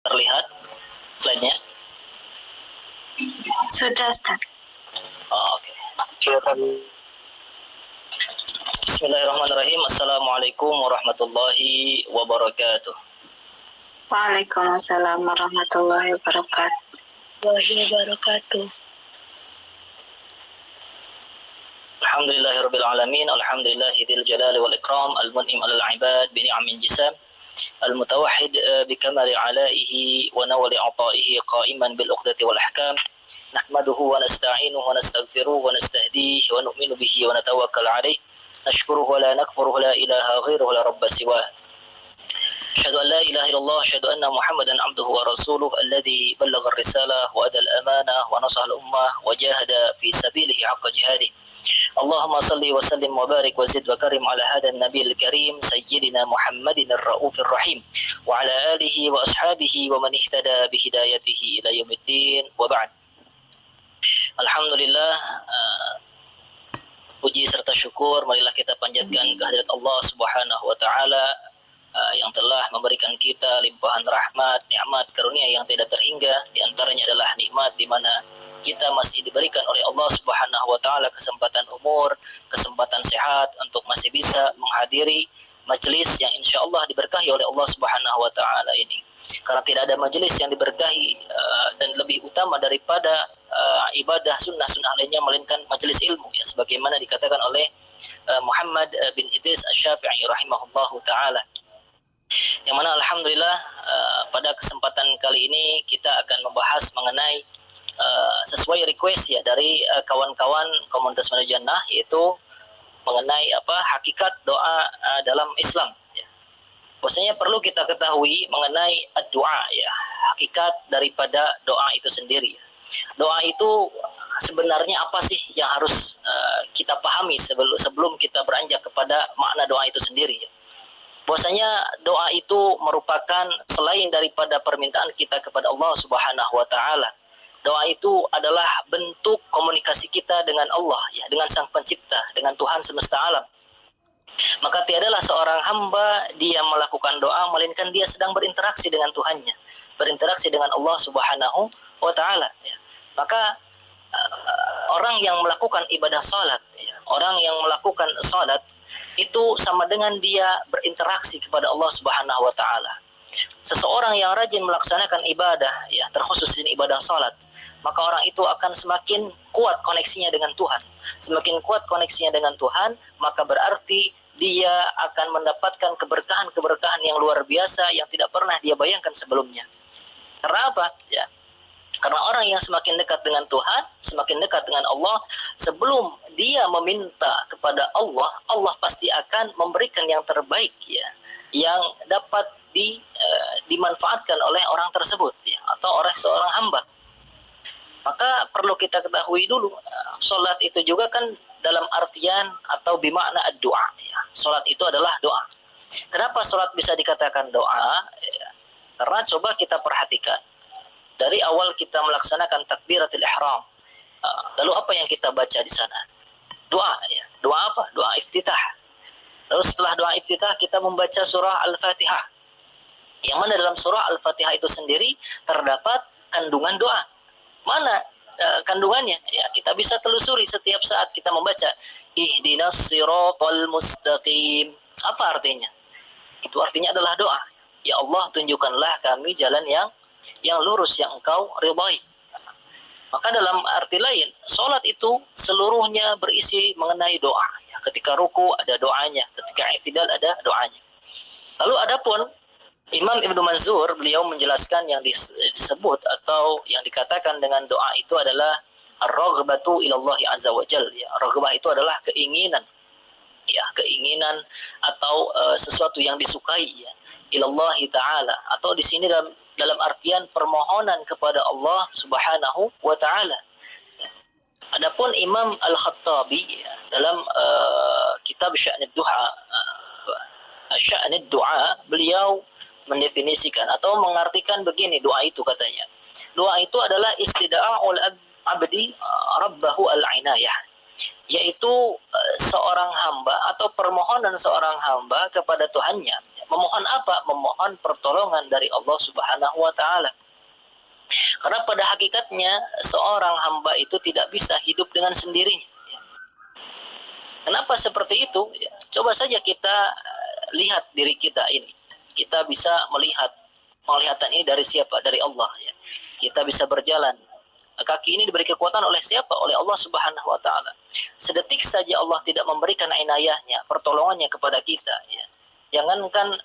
Terlihat slide-nya? Sudah, Ustaz. Oke. Bismillahirrahmanirrahim. Assalamualaikum warahmatullahi wabarakatuh. Waalaikumsalam warahmatullahi wabarakatuh. Alhamdulillahirabbil alamin. Alhamdulillahil jalali wal ikram al-mun'im 'alal 'ibad bi ni'amin jisam. المتوحد بكمال علائه ونول عطائه قائما بالعقدة والأحكام نحمده ونستعينه ونستغفره ونستهديه ونؤمن به ونتوكل عليه نشكره ولا نكفره لا إله غيره ولا رب سواه أشهد أن لا إله إلا الله أشهد أن محمدا عبده ورسوله الذي بلغ الرسالة وأدى الأمانة ونصح الأمة وجاهد في سبيله حق جهاده اللهم صل وسلم وبارك وزد وكرم على هذا النبي الكريم سيدنا محمد الرؤوف الرحيم وعلى آله وأصحابه ومن اهتدى بهدايته إلى يوم الدين وبعد. Alhamdulillah, puji serta syukur marilah kita panjatkan kehadirat Allah Subhanahu wa taala yang telah memberikan kita limpahan rahmat, nikmat, karunia yang tidak terhingga. Di antaranya adalah nikmat di mana kita masih diberikan oleh Allah Subhanahu wa taala kesempatan umur, kesempatan sehat untuk masih bisa menghadiri majelis yang insyaallah diberkahi oleh Allah Subhanahu wa taala ini. Karena tidak ada majelis yang diberkahi dan lebih utama daripada ibadah sunnah-sunnah lainnya melainkan majelis ilmu, ya, sebagaimana dikatakan oleh Muhammad bin Idris Asy-Syafi'i rahimahullahu taala. Yang mana alhamdulillah pada kesempatan kali ini kita akan membahas mengenai sesuai request ya dari kawan-kawan komunitas Menuju Jannah, yaitu mengenai hakikat doa dalam Islam, ya. Maksudnya perlu kita ketahui mengenai doa, ya, hakikat daripada doa itu sendiri. Doa itu sebenarnya apa sih yang harus kita pahami sebelum kita beranjak kepada makna doa itu sendiri, ya. Bahwasanya doa itu merupakan selain daripada permintaan kita kepada Allah Subhanahu wa taala. Doa itu adalah bentuk komunikasi kita dengan Allah, ya, dengan Sang Pencipta, dengan Tuhan semesta alam. Maka tiadalah seorang hamba dia melakukan doa melainkan dia sedang berinteraksi dengan Tuhannya, berinteraksi dengan Allah Subhanahu wa taala, ya. Maka orang yang melakukan ibadah salat, ya, orang yang melakukan salat itu sama dengan dia berinteraksi kepada Allah Subhanahu wa taala. Seseorang yang rajin melaksanakan ibadah, ya, terkhusus ini ibadah salat, maka orang itu akan semakin kuat koneksinya dengan Tuhan. Semakin kuat koneksinya dengan Tuhan, maka berarti dia akan mendapatkan keberkahan-keberkahan yang luar biasa yang tidak pernah dia bayangkan sebelumnya. Karena apa? Ya, karena orang yang semakin dekat dengan Tuhan, semakin dekat dengan Allah, sebelum dia meminta kepada Allah, Allah pasti akan memberikan yang terbaik, ya, yang dapat dimanfaatkan oleh orang tersebut, ya, atau oleh seorang hamba. Maka perlu kita ketahui dulu, salat itu juga kan dalam artian atau bimakna doa, ya. Salat itu adalah doa. Kenapa salat bisa dikatakan doa? Ya, karena coba kita perhatikan dari awal kita melaksanakan takbiratul ihram. Lalu apa yang kita baca di sana? Doa, ya. Doa apa? Doa iftitah. Lalu setelah doa iftitah kita membaca surah Al-Fatihah. Yang mana dalam surah Al-Fatihah itu sendiri terdapat kandungan doa. Mana kandungannya? Ya, kita bisa telusuri setiap saat kita membaca ihdinas siratal mustaqim. Apa artinya? Itu artinya adalah doa. Ya Allah, tunjukkanlah kami jalan yang lurus yang Engkau ridhai. Maka dalam arti lain, salat itu seluruhnya berisi mengenai doa. Ya, ketika ruku ada doanya, ketika i'tidal ada doanya. Lalu adapun Imam Ibnu Manzur, beliau menjelaskan yang disebut atau yang dikatakan dengan doa itu adalah ar-raghbatu ilallahi azza wa jalla. Ya, raghbah itu adalah keinginan. Ya, keinginan atau sesuatu yang disukai, ya, ilallahi taala, atau di sini dalam artian permohonan kepada Allah Subhanahu wa taala. Adapun Imam Al-Khattabi, ya, dalam kitab Sya'nud Du'a, beliau mendefinisikan atau mengartikan begini doa itu, katanya. Doa itu adalah istida'ul abdi rabbahu al-inayah, yaitu seorang hamba atau permohonan seorang hamba kepada Tuhannya. Memohon apa? Memohon pertolongan dari Allah Subhanahu wa taala. Karena pada hakikatnya seorang hamba itu tidak bisa hidup dengan sendirinya. Kenapa seperti itu? Coba saja kita lihat diri kita ini. Kita bisa melihat penglihatan ini dari siapa? Dari Allah. Kita bisa berjalan. Kaki ini diberi kekuatan oleh siapa? Oleh Allah Subhanahu wa taala. Sedetik saja Allah tidak memberikan inayahnya, pertolongannya kepada kita. Jangankan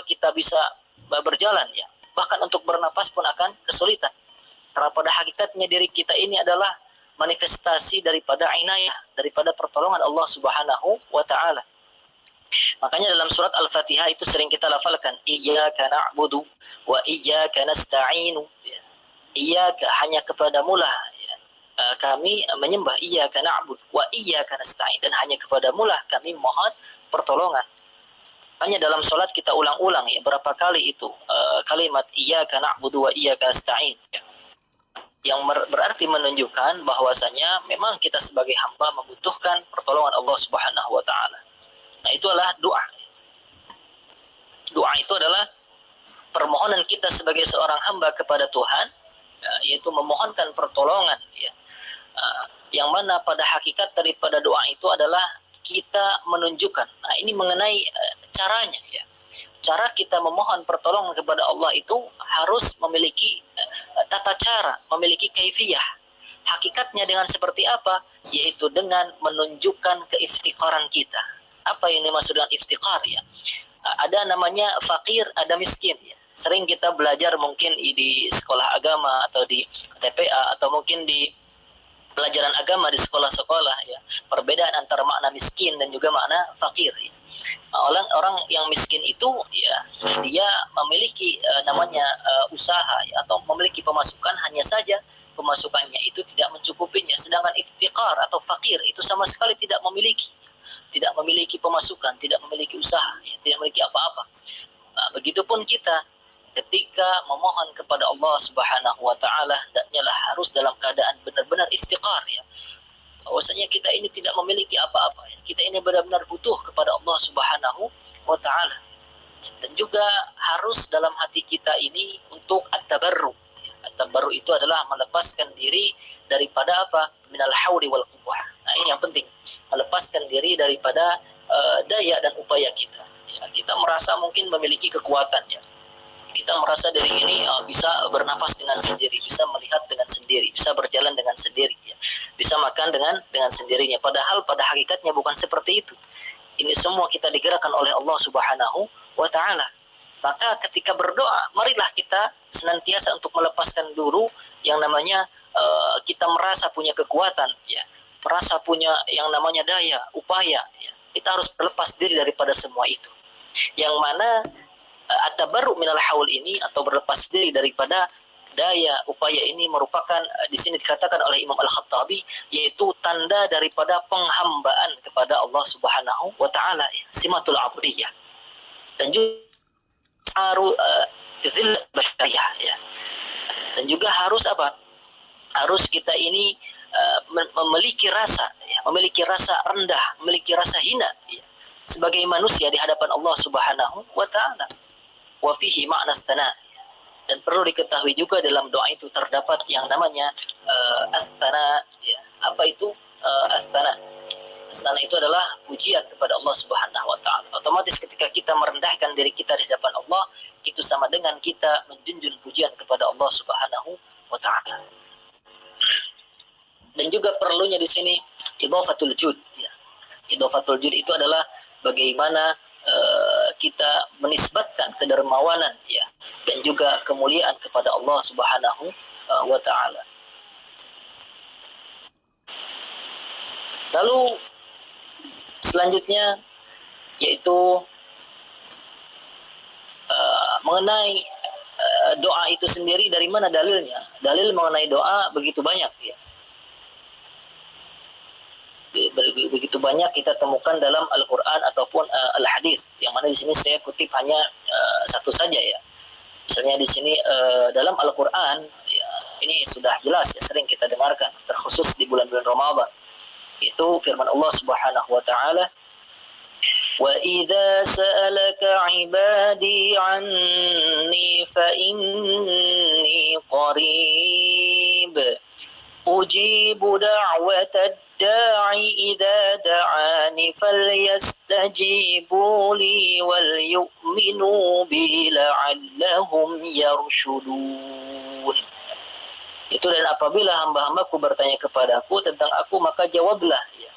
kita bisa berjalan, bahkan untuk bernapas pun akan kesulitan. Karena pada hakikatnya diri kita ini adalah manifestasi daripada inayah, daripada pertolongan Allah Subhanahu wa taala. Makanya dalam surat Al-Fatihah itu sering kita lafalkan, iyyaka na'budu wa iyyaka nasta'inu. Iyyaka, hanya kepadamu lah kami menyembah, iyyaka na'budu wa iyyaka nasta'in, dan hanya kepadamu lah kami mohon pertolongan. Hanya dalam salat kita ulang-ulang berapa kali itu kalimat iyyaka na'budu wa iyyaka nasta'in, yang berarti menunjukkan bahwasanya memang kita sebagai hamba membutuhkan pertolongan Allah Subhanahu wa taala. Nah, itu adalah doa. Doa itu adalah permohonan kita sebagai seorang hamba kepada Tuhan, yaitu memohonkan pertolongan, yang mana pada hakikat daripada doa itu adalah kita menunjukkan. Nah, ini mengenai caranya, cara kita memohon pertolongan kepada Allah itu harus memiliki tata cara, memiliki kaifiyah. Hakikatnya dengan seperti apa? Yaitu dengan menunjukkan keiftiqaran kita. Apa yang dimaksud dengan iftiqar? Ada namanya fakir, ada miskin. Sering kita belajar mungkin di sekolah agama atau di TPA atau mungkin di pelajaran agama di sekolah-sekolah, perbedaan antara makna miskin dan juga makna fakir. Orang yang miskin itu dia memiliki namanya usaha, atau memiliki pemasukan, hanya saja pemasukannya itu tidak mencukupinya. Sedangkan iftiqar atau fakir itu sama sekali tidak memiliki pemasukan, tidak memiliki usaha, tidak memiliki apa-apa. Begitupun kita ketika memohon kepada Allah Subhanahu wa taala, hendaknya harus dalam keadaan benar-benar iftiqar, bahwasanya kita ini tidak memiliki apa-apa, kita ini benar-benar butuh kepada Allah Subhanahu wa taala. Dan juga harus dalam hati kita ini untuk at-tabarru. At-tabarru itu adalah melepaskan diri daripada apa? Minal hauli wal quwwah. Nah, ini yang penting, melepaskan diri daripada daya dan upaya kita. Kita merasa mungkin memiliki kekuatan, kita merasa diri ini bisa bernafas dengan sendiri, bisa melihat dengan sendiri, bisa berjalan dengan sendiri, bisa makan dengan sendirinya. Padahal pada hakikatnya bukan seperti itu. Ini semua kita digerakkan oleh Allah Subhanahu wa taala. Maka ketika berdoa, marilah kita senantiasa untuk melepaskan dulu yang namanya kita merasa punya kekuatan, merasa punya yang namanya daya, upaya. Kita harus berlepas diri daripada semua itu. Yang mana at-tabarru minal haul ini, atau berlepas diri daripada daya upaya ini, merupakan di sini dikatakan oleh Imam Al-Khattabi, yaitu tanda daripada penghambaan kepada Allah Subhanahu wa taala, simatul abdiyah. Dan juga zillat basyariyah, dan juga harus apa? Harus kita ini memiliki rasa rendah, memiliki rasa hina sebagai manusia di hadapan Allah Subhanahu wa taala. Wa fihi ma'na as-sana. Dan perlu diketahui juga dalam doa itu terdapat yang namanya as-sana. Apa itu as-sana? As-sana itu adalah pujian kepada Allah Subhanahu wa taala. Otomatis ketika kita merendahkan diri kita di hadapan Allah, itu sama dengan kita menjunjung pujian kepada Allah Subhanahu wa taala. Dan juga perlunya di sini idhafatul jud. Idhafatul jud itu adalah bagaimana kita menisbatkan kedermawanan, dan juga kemuliaan kepada Allah Subhanahu wa taala. Lalu selanjutnya yaitu mengenai doa itu sendiri, dari mana dalilnya? Dalil mengenai doa begitu banyak, begitu banyak kita temukan dalam Al-Quran ataupun Al-Hadis, yang mana di sini saya kutip hanya satu saja, Misalnya di sini dalam Al-Quran, ini sudah jelas, sering kita dengarkan, terkhusus di bulan-bulan Ramadan. Itu firman Allah Subhanahu wa taala, وَإِذَا سَأَلَكَ عِبَادِي عَنِّي فَإِنِّي قَرِيبٌ أُجِيبُ دَعْوَةَ الدَّاعِ إِذَا دَعَانِ فَلْيَسْتَجِيبُوا لِي وَلْيُؤْمِنُوا بِي لَعَلَّهُمْ يَرْشُدُونَ. Itu, dan apabila hamba-hambaku bertanya kepadaku tentang aku, maka jawablah, ya.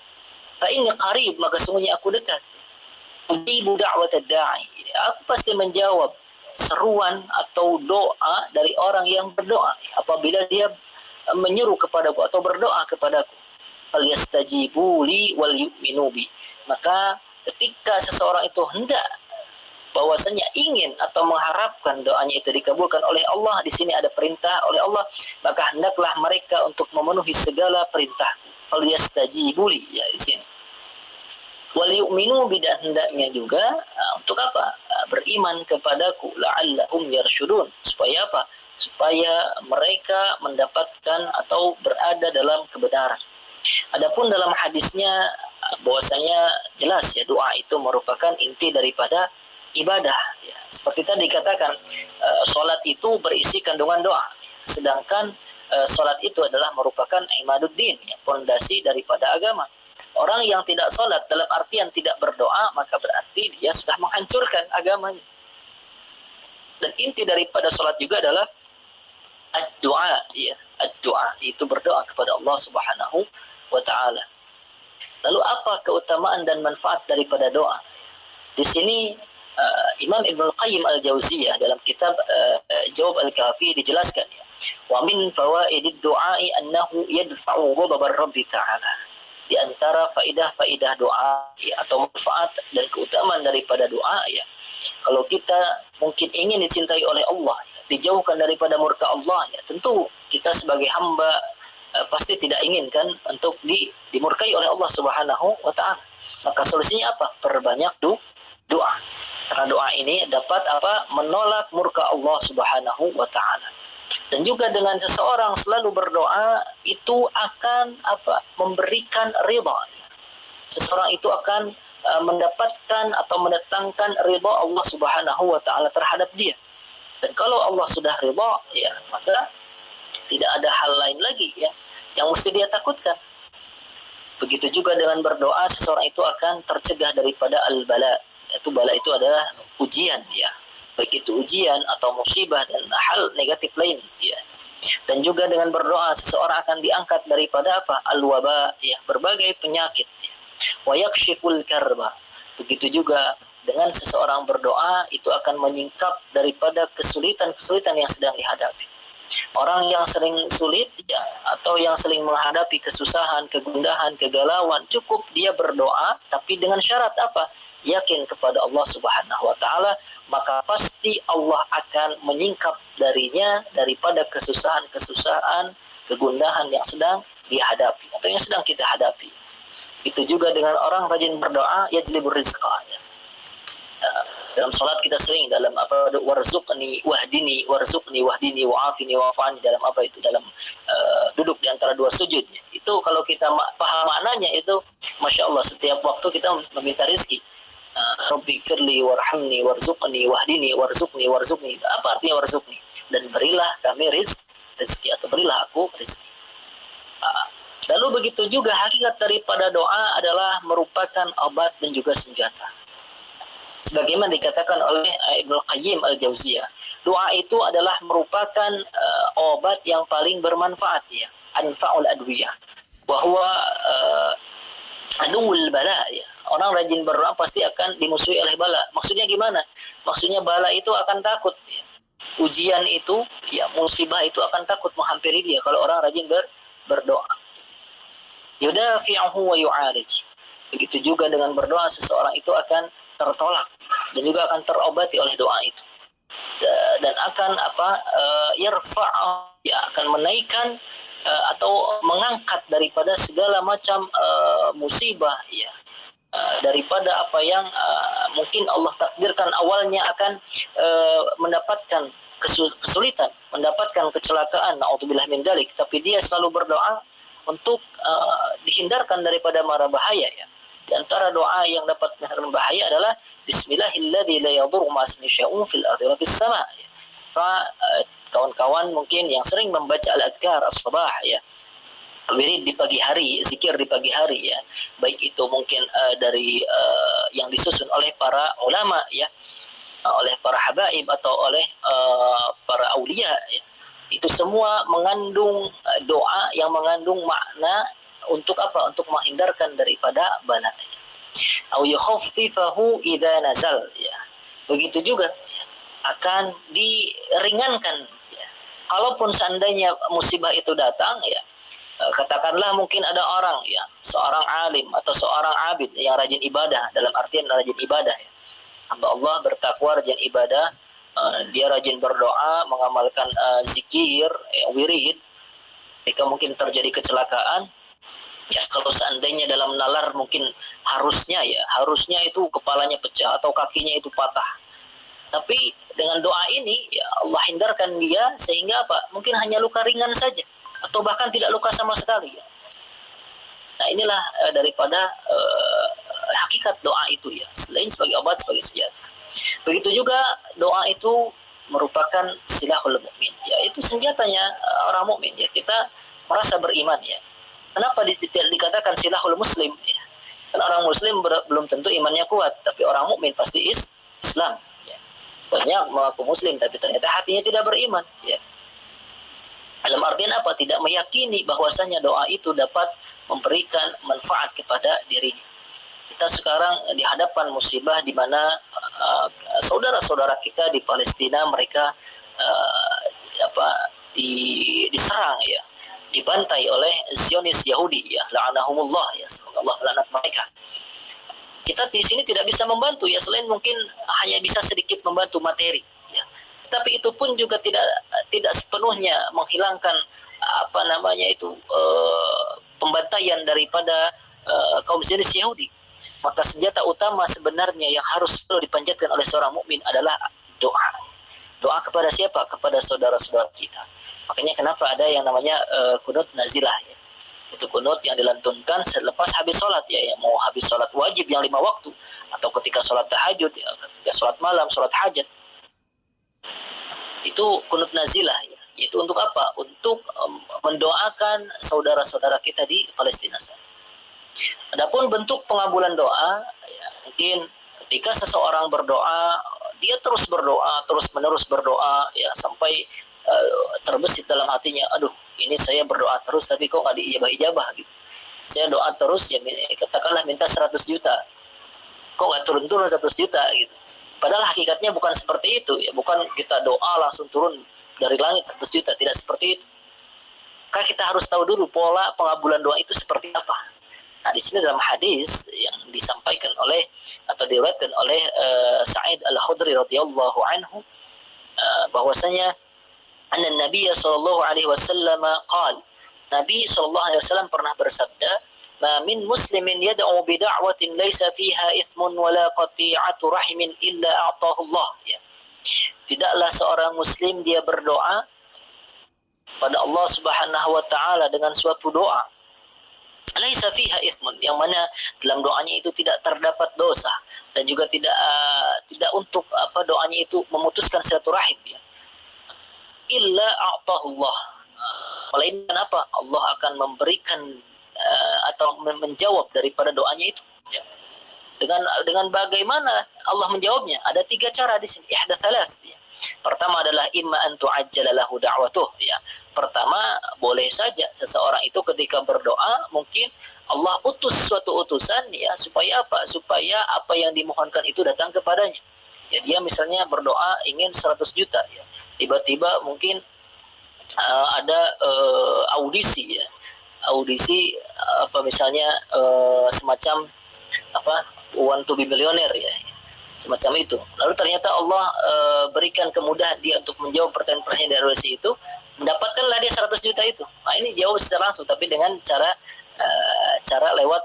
Fa inni qarib, maka sungguhnya aku dekat. Ujibu da'watad da'i, aku pasti menjawab seruan atau doa dari orang yang berdoa apabila dia menyeru kepadaku atau berdoa kepadaku. Falyastajibu li wal yu'minu bi. Maka ketika seseorang itu hendak bahwasanya ingin atau mengharapkan doanya itu dikabulkan oleh Allah, di sini ada perintah oleh Allah, maka hendaklah mereka untuk memenuhi segala perintah. Falyastajibu li, ya, di sini. Wal yu'minu bi, dan hendaknya juga untuk apa? Beriman kepadaku, la'allahum yarshudun, supaya apa? Supaya mereka mendapatkan atau berada dalam kebenaran. Adapun dalam hadisnya bahwasanya jelas, ya, doa itu merupakan inti daripada ibadah, ya. Seperti tadi dikatakan, salat itu berisi kandungan doa, sedangkan salat itu adalah merupakan imaduddin, ya, pondasi daripada agama. Orang yang tidak salat dalam artian tidak berdoa, maka berarti dia sudah menghancurkan agamanya. Dan inti daripada salat juga adalah ad-du'a, ya, ad-du'a itu berdoa kepada Allah Subhanahu wa taala. Lalu apa keutamaan dan manfaat daripada doa? Di sini Imam Ibnu Qayyim Al-Jauziyah dalam kitab Jawab Al-Kafi dijelaskan, ya, wa min fawaidid du'ai annahu yadfa'u ghadabar Rabbi ta'ala. Di antara faidah-faidah doa, ya, atau manfaat dan keutamaan daripada doa, ya, kalau kita mungkin ingin dicintai oleh Allah, ya, dijauhkan daripada murka Allah, ya, tentu kita sebagai hamba pasti tidak inginkan untuk dimurkai oleh Allah Subhanahu wa taala. Maka solusinya apa? Perbanyak doa. Karena doa ini dapat apa? Menolak murka Allah Subhanahu wa taala. Dan juga dengan seseorang selalu berdoa itu akan apa? Memberikan ridha. Seseorang itu akan mendapatkan atau mendatangkan ridha Allah Subhanahu wa taala terhadap dia. Dan kalau Allah sudah ridha, ya, maka tidak ada hal lain lagi, ya, yang mesti dia takutkan. Begitu juga dengan berdoa, seseorang itu akan tercegah daripada al-bala. Itu bala itu adalah ujian, ya. Baik itu ujian atau musibah dan hal negatif lain, ya. Dan juga dengan berdoa seseorang akan diangkat daripada apa? Al-waba, ya, berbagai penyakit, ya. Wa yakshiful karba. Begitu juga dengan seseorang berdoa itu akan menyingkap daripada kesulitan-kesulitan yang sedang dihadapi. Orang yang sering sulit, ya, atau yang sering menghadapi kesusahan, kegundahan, kegalauan, cukup dia berdoa, tapi dengan syarat apa? Yakin kepada Allah Subhanahu wa taala, maka pasti Allah akan menyingkap darinya daripada kesusahan-kesusahan, kegundahan yang sedang dia hadapi atau yang sedang kita hadapi. Itu juga dengan orang rajin berdoa, yajlibur rizqa, ya. Dalam salat kita sering dalam apa, warzuqni wahdini warzuqni wahdini wa'afini wa'afani, dalam apa itu, dalam duduk di antara dua sujud, ya. Itu kalau kita paham maknanya itu Masya Allah, setiap waktu kita meminta rizki. Rabbi firli warhamni warzuqni wahdini warzuqni warzuqni. Apa artinya warzuqni? Dan berilah kami rizki, atau berilah aku rizki. Lalu begitu juga hakikat daripada doa adalah merupakan obat dan juga senjata. Sebagaimana dikatakan oleh Ibnu Qayyim Al-Jauziyah, doa itu adalah merupakan obat yang paling bermanfaat, ya, anfa'ul adwiyah, bahwa aduul bala, ya. Orang rajin berdoa pasti akan dimusuhi oleh bala. Maksudnya gimana? Maksudnya bala itu akan takut, ya. Ujian itu, ya, musibah itu akan takut menghampiri dia kalau orang rajin berdoa. Yudafi'uhu wa yu'alij. Begitu juga dengan berdoa seseorang itu akan tertolak dan juga akan terobati oleh doa itu. Dan akan apa? Yarfa', ya, akan menaikkan atau mengangkat daripada segala macam musibah, ya, daripada apa yang mungkin Allah takdirkan awalnya akan mendapatkan kesulitan, mendapatkan kecelakaan, na'udzubillah min dzalik, tapi dia selalu berdoa untuk dihindarkan daripada mara bahaya, ya. Di Di antara doa yang dapat menghilangkan bahaya adalah Bismillahilladzi la yadurru ma'asmihi syai'un fil ardi wa fis sama'. Kawan-kawan mungkin yang sering membaca al-adhkar as-sabah ya, wirid di pagi hari, zikir di pagi hari ya, baik itu mungkin dari yang disusun oleh para ulama ya, oleh para habaib atau oleh para aulia ya. Itu semua mengandung doa yang mengandung makna untuk apa? Untuk menghindarkan daripada bala. Au yukhaffifahu idza nazal ya. Begitu juga ya, akan diringankan ya. Kalaupun seandainya musibah itu datang ya, katakanlah mungkin ada orang ya, seorang alim atau seorang abid yang rajin ibadah, dalam artian rajin ibadah ya. Hamba Allah bertakwa, rajin ibadah, dia rajin berdoa, mengamalkan zikir, wirid. Jika mungkin terjadi kecelakaan, ya kalau seandainya dalam nalar mungkin harusnya itu kepalanya pecah atau kakinya itu patah. Tapi dengan doa ini ya Allah hindarkan dia sehingga apa? Mungkin hanya luka ringan saja atau bahkan tidak luka sama sekali ya. Nah, inilah daripada hakikat doa itu ya, selain sebagai obat, sebagai senjata. Begitu juga doa itu merupakan silahul mukmin ya, itu senjatanya orang mukmin ya. Kita merasa beriman ya. Kenapa dikatakan silahul muslim ya? Karena orang muslim belum tentu imannya kuat, tapi orang mukmin pasti Islam ya. Banyak mengaku muslim tapi ternyata hatinya tidak beriman ya. Dalam artian apa? Tidak meyakini bahwasanya doa itu dapat memberikan manfaat kepada dirinya. Kita sekarang dihadapkan musibah di mana saudara-saudara kita di Palestina mereka diserang ya, dibantai oleh Zionis Yahudi ya, la'anahumullah ya, semoga Allah melaknat mereka. Kita di sini tidak bisa membantu ya, selain mungkin hanya bisa sedikit membantu materi ya. Tapi itu pun juga tidak sepenuhnya menghilangkan pembantaian daripada kaum Zionis Yahudi. Maka senjata utama sebenarnya yang harus selalu dipanjatkan oleh seorang mukmin adalah doa. Doa kepada siapa? Kepada saudara-saudara kita. Makanya kenapa ada yang namanya kunut nazilah ya. Itu kunut yang dilantunkan selepas habis sholat ya, yang mau habis sholat wajib yang 5 waktu atau ketika sholat tahajud ya, ketika sholat malam, sholat hajat. Itu kunut nazilah ya. Itu untuk apa? Untuk mendoakan saudara-saudara kita di Palestina sana. Adapun bentuk pengabulan doa ya, mungkin ketika seseorang berdoa, dia terus berdoa, terus-menerus berdoa ya, sampai terbesit dalam hatinya, aduh ini saya berdoa terus tapi kok nggak diijabah-ijabah gitu. Saya doa terus ya, katakanlah minta 100 juta, kok nggak turun-turun 100 juta gitu. Padahal hakikatnya bukan seperti itu ya, bukan kita doa langsung turun dari langit 100 juta, tidak seperti itu. Karena kita harus tahu dulu pola pengabulan doa itu seperti apa. Nah, di sini dalam hadis yang disampaikan oleh atau diriwayatkan oleh Sa'id Al-Khudri radhiyallahu anhu bahwasanya anna Nabi sallallahu alaihi wasallam qala, Nabi sallallahu alaihi wasallam pernah bersabda, "Ma min muslimin yad'u bi da'watin laysa fiha ithmun wala qati'atu rahimin illa a'tahu Allah." Ya. Tidaklah seorang muslim dia berdoa pada Allah Subhanahu wa taala dengan suatu doa laisa fiha ismun, yang mana dalam doanya itu tidak terdapat dosa dan juga tidak untuk doanya itu memutuskan silaturahim ya. Illa a'tahullah, melainkan apa? Allah akan memberikan atau menjawab daripada doanya itu ya. Dengan bagaimana Allah menjawabnya? Ada 3 cara di sini, ihda salas ya. Pertama adalah imma an tu'ajjala lahu da'watuh ya. Pertama, boleh saja seseorang itu ketika berdoa mungkin Allah utus suatu utusan ya, supaya apa? Supaya apa yang dimohonkan itu datang kepadanya. Ya, dia misalnya berdoa ingin 100 juta ya. Tiba-tiba mungkin ada audisi ya. Audisi misalnya semacam want to be millionaire ya. Semacam itu. Lalu ternyata Allah berikan kemudahan dia untuk menjawab pertanyaan-pertanyaan dari audisi itu, mendapatkanlah dia 100 juta itu. Nah, ini jawab secara langsung, tapi dengan cara lewat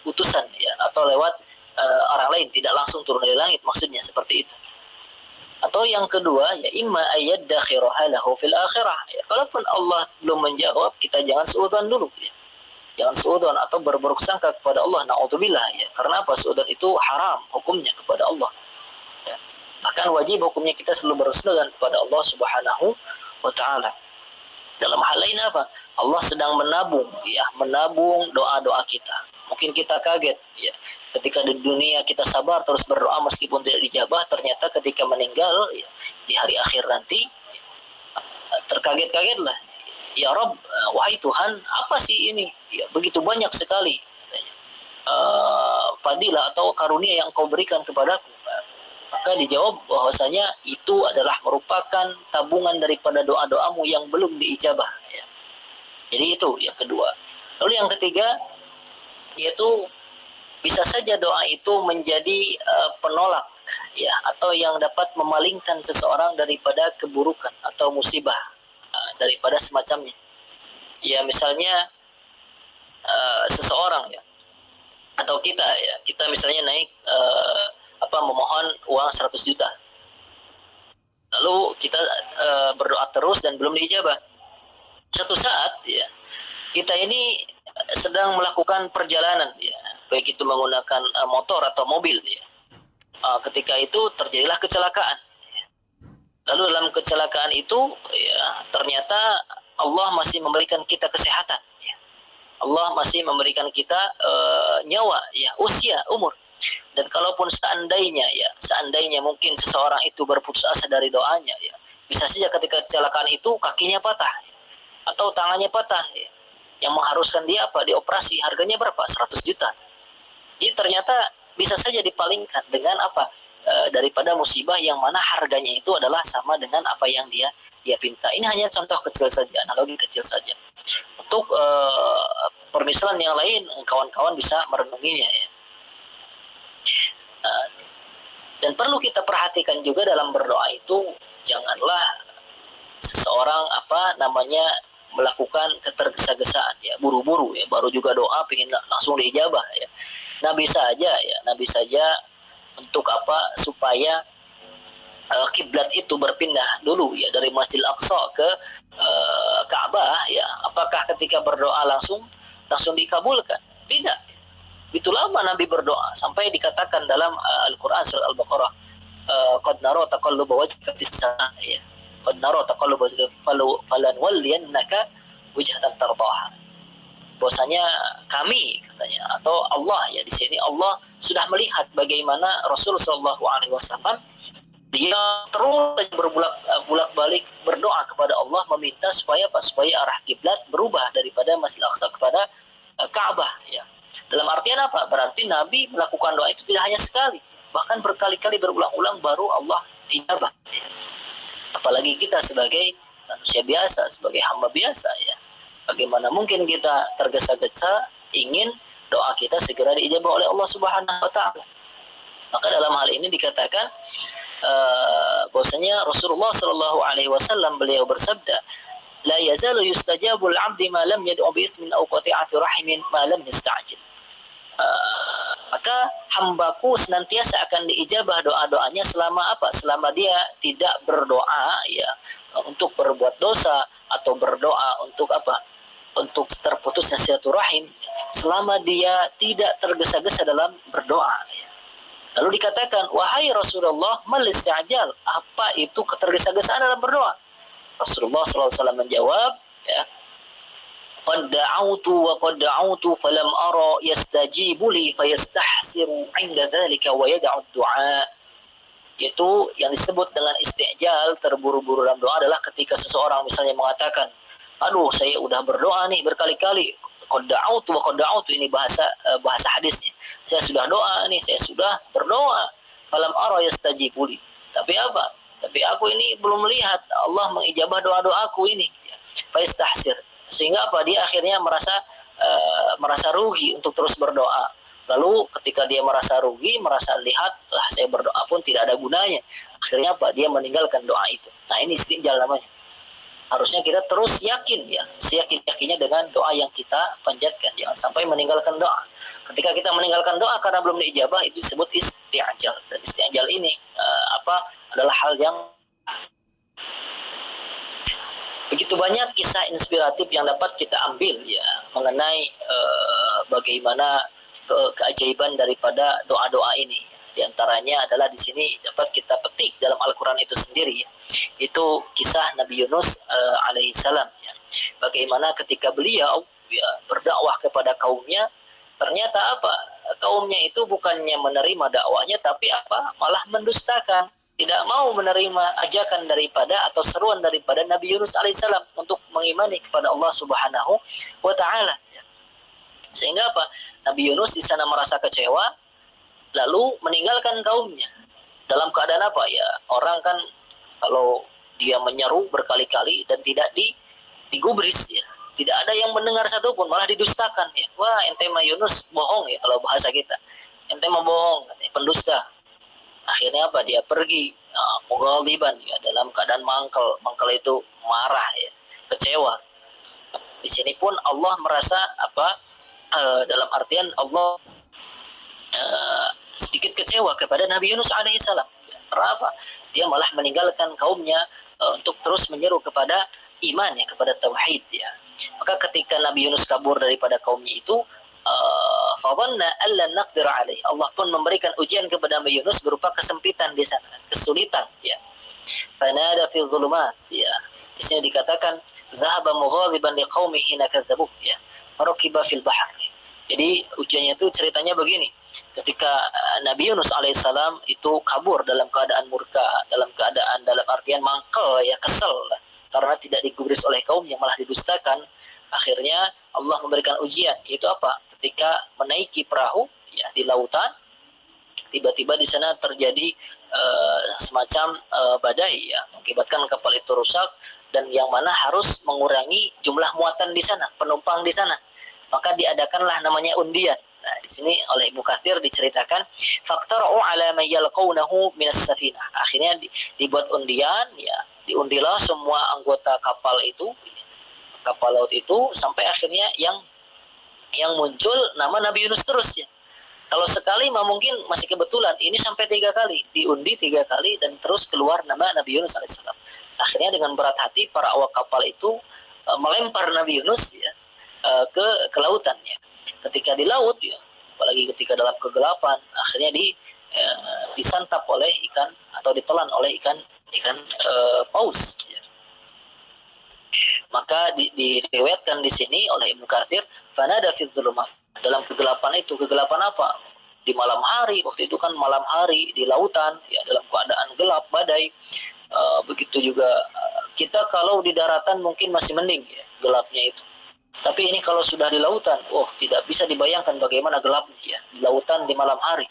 utusan ya, atau lewat orang lain, tidak langsung turun dari langit, maksudnya seperti itu. Atau yang kedua ya, imma ayyadakhiraha lahu fil akhirah ya. Kalaupun Allah belum menjawab, kita jangan suudzon dulu ya. Jangan suudzon atau berburuk sangka kepada Allah. Na'udzubillah ya. Karena apa? Suudzon itu haram hukumnya kepada Allah. Ya. Bahkan wajib hukumnya kita selalu berhusnudzon kepada Allah Subhanahu wa taala. Dalam hal lain apa? Allah sedang menabung ya, menabung doa-doa kita. Mungkin kita kaget ya. Ketika di dunia kita sabar terus berdoa meskipun tidak dijabah, ternyata ketika meninggal ya, di hari akhir nanti terkaget-kagetlah. Ya Rabb, wahai Tuhan, apa sih ini? Ya, begitu banyak sekali katanya. Fadilah atau karunia yang Kau berikan kepadaku. Maka dijawab bahwasanya itu adalah merupakan tabungan daripada doa-doamu yang belum diijabah ya. Jadi itu yang kedua. Lalu yang ketiga yaitu bisa saja doa itu menjadi penolak ya, atau yang dapat memalingkan seseorang daripada keburukan atau musibah daripada semacamnya. Ya misalnya seseorang ya, atau kita misalnya naik memohon uang 100 juta. Lalu kita berdoa terus dan belum diijabah. Satu saat ya, kita ini sedang melakukan perjalanan ya, baik itu menggunakan motor atau mobil ya. Ketika itu terjadilah kecelakaan. Lalu dalam kecelakaan itu ya, ternyata Allah masih memberikan kita kesehatan ya. Allah masih memberikan kita nyawa ya, usia, umur. Dan kalaupun seandainya mungkin seseorang itu berputus asa dari doanya ya, bisa saja ketika kecelakaan itu kakinya patah ya, atau tangannya patah ya, yang mengharuskan dia dioperasi, harganya berapa? 100 juta. Jadi ternyata bisa saja dipalingkan dengan daripada musibah yang mana harganya itu adalah sama dengan apa yang dia pinta. Ini hanya contoh kecil saja, analogi kecil saja. Untuk permisalan yang lain kawan-kawan bisa merenunginya ya. Dan perlu kita perhatikan juga dalam berdoa itu, janganlah seseorang melakukan ketergesa-gesaan ya, buru-buru ya, baru juga doa pengen langsung diijabah ya. Nabi saja untuk supaya kiblat itu berpindah dulu ya dari Masjidil Aqsa ke Ka'bah ya. Apakah ketika berdoa langsung dikabulkan? Tidak. Itu lama Nabi berdoa sampai dikatakan dalam Al-Quran surat Al-Baqarah, qad nara taqalluba wajhika fis sama ya. Qad nara taqalluba wajhika falanwalliyannaka wajhatan tardaha. Bahwasanya kami katanya, atau Allah ya, di sini Allah sudah melihat bagaimana Rasul sallallahu alaihi wasallam dia terus bolak-balik berdoa kepada Allah meminta supaya arah kiblat berubah daripada Masjidil Aqsa kepada Ka'bah ya. Dalam artian apa? Berarti Nabi melakukan doa itu tidak hanya sekali, bahkan berkali-kali berulang-ulang baru Allah ijabah. Apalagi kita sebagai manusia biasa, sebagai hamba biasa ya. Bagaimana mungkin kita tergesa-gesa ingin doa kita segera diijabah oleh Allah Subhanahu wa taala. Maka dalam hal ini dikatakan bahwasanya Rasulullah sallallahu alaihi wasallam beliau bersabda, la yazalu yustajabu al-'abdi ma lam yad'u bi ismin aw qati'ati rahimin ma lam yasta'jil. Maka hambaku senantiasa akan diijabah doa-doanya selama dia tidak berdoa ya untuk berbuat dosa atau berdoa untuk untuk terputusnya silaturahim, selama dia tidak tergesa-gesa dalam berdoa ya. Lalu dikatakan, wahai Rasulullah, mal isti'jal, apa itu ketergesa-gesaan dalam berdoa? Rasulullah SAW menjawab ya, qad da'autu falam ara yastajibu li fayastahsiru 'inda dzalika wa yad'u ad-du'a. Yaitu yang disebut dengan isti'jal, terburu-buru dalam doa, adalah ketika seseorang misalnya mengatakan, aduh saya udah berdoa nih berkali-kali, qad da'autu ini bahasa hadisnya, saya sudah doa nih, saya sudah berdoa, falam ara yastajibu li, tapi aku ini belum melihat Allah mengijabah doa-doaku ini. Faistahsir, sehingga dia akhirnya merasa rugi untuk terus berdoa. Lalu ketika dia merasa rugi, merasa lihat saya berdoa pun tidak ada gunanya, akhirnya dia meninggalkan doa itu. Nah, ini isti'jal namanya. Harusnya kita terus yakin ya, seyakin-yakinnya dengan doa yang kita panjatkan, jangan sampai meninggalkan doa. Ketika kita meninggalkan doa karena belum diijabah, itu disebut isti'jal. Dan isti'jal ini adalah hal yang Begitu banyak kisah inspiratif yang dapat kita ambil ya mengenai bagaimana keajaiban daripada doa-doa ini. Di antaranya adalah di sini dapat kita petik dalam Al-Quran itu sendiri ya. Itu kisah Nabi Yunus alaihissalam ya. Bagaimana ketika beliau ya, berdakwah kepada kaumnya, ternyata apa? Kaumnya itu bukannya menerima dakwahnya, tapi apa? Malah mendustakan, tidak mau menerima ajakan daripada atau seruan daripada Nabi Yunus alaihissalam untuk mengimani kepada Allah Subhanahu wa taala. Sehingga apa? Nabi Yunus di sana merasa kecewa, lalu meninggalkan kaumnya. Dalam keadaan apa ya? Orang kan kalau dia menyeru berkali-kali dan tidak digubris ya, tidak ada yang mendengar satupun, malah didustakan ya. Wah, ente mah Yunus bohong ya kalau bahasa kita. Ente mah bohong, katanya, pendusta. Akhirnya apa? Dia pergi mughadiban ya, dalam keadaan mangkel. Mangkel itu marah ya, kecewa. Di sini pun Allah merasa apa? Dalam artian Allah sedikit kecewa kepada Nabi Yunus alaihissalam. Ya, kenapa? Dia malah meninggalkan kaumnya untuk terus menyeru kepada iman ya, kepada tauhid ya. Maka ketika Nabi Yunus kabur daripada kaumnya itu, fadhanna alla naqdir alaih. Allah pun memberikan ujian kepada Nabi Yunus berupa kesempitan di sana, kesulitan ya. Fanada fi dhulumat ya. Di sini dikatakan zahaba mughadiban liqaumihi nakadzabuh ya. Rakiba fil bahr. Jadi ujiannya itu ceritanya begini. Ketika Nabi Yunus alaihissalam itu kabur dalam keadaan murka, dalam keadaan dalam artian mangkel ya, kesel karena tidak digubris oleh kaum yang malah didustakan. Akhirnya Allah memberikan ujian, yaitu apa? Ketika menaiki perahu ya di lautan, tiba-tiba di sana terjadi semacam badai ya, mengakibatkan kapal itu rusak dan yang mana harus mengurangi jumlah muatan di sana, penumpang di sana. Maka diadakanlah namanya undian. Nah, di sini oleh Ibnu Katsir diceritakan faktaru ala may yalqawnahu minas safinah. Akhirnya dibuat undian ya, diundilah semua anggota kapal itu, kapal laut itu, sampai akhirnya yang muncul nama Nabi Yunus terus ya. Kalau sekali mah mungkin masih kebetulan, ini sampai 3 kali, diundi 3 kali dan terus keluar nama Nabi Yunus alaihissalam. Akhirnya dengan berat hati para awak kapal itu melempar Nabi Yunus ya ke lautannya. Ketika di laut ya, apalagi ketika dalam kegelapan, akhirnya disantap oleh ikan atau ditelan oleh ikan paus ya. Maka diriwayatkan di sini oleh Ibnu Katsir, fanada fi dzulumat, dalam kegelapan itu. Kegelapan apa? Di malam hari, waktu itu kan malam hari di lautan ya, dalam keadaan gelap, badai. Begitu juga kita kalau di daratan mungkin masih mending ya, gelapnya itu. Tapi ini kalau sudah di lautan, tidak bisa dibayangkan bagaimana gelapnya ya, di lautan di malam hari.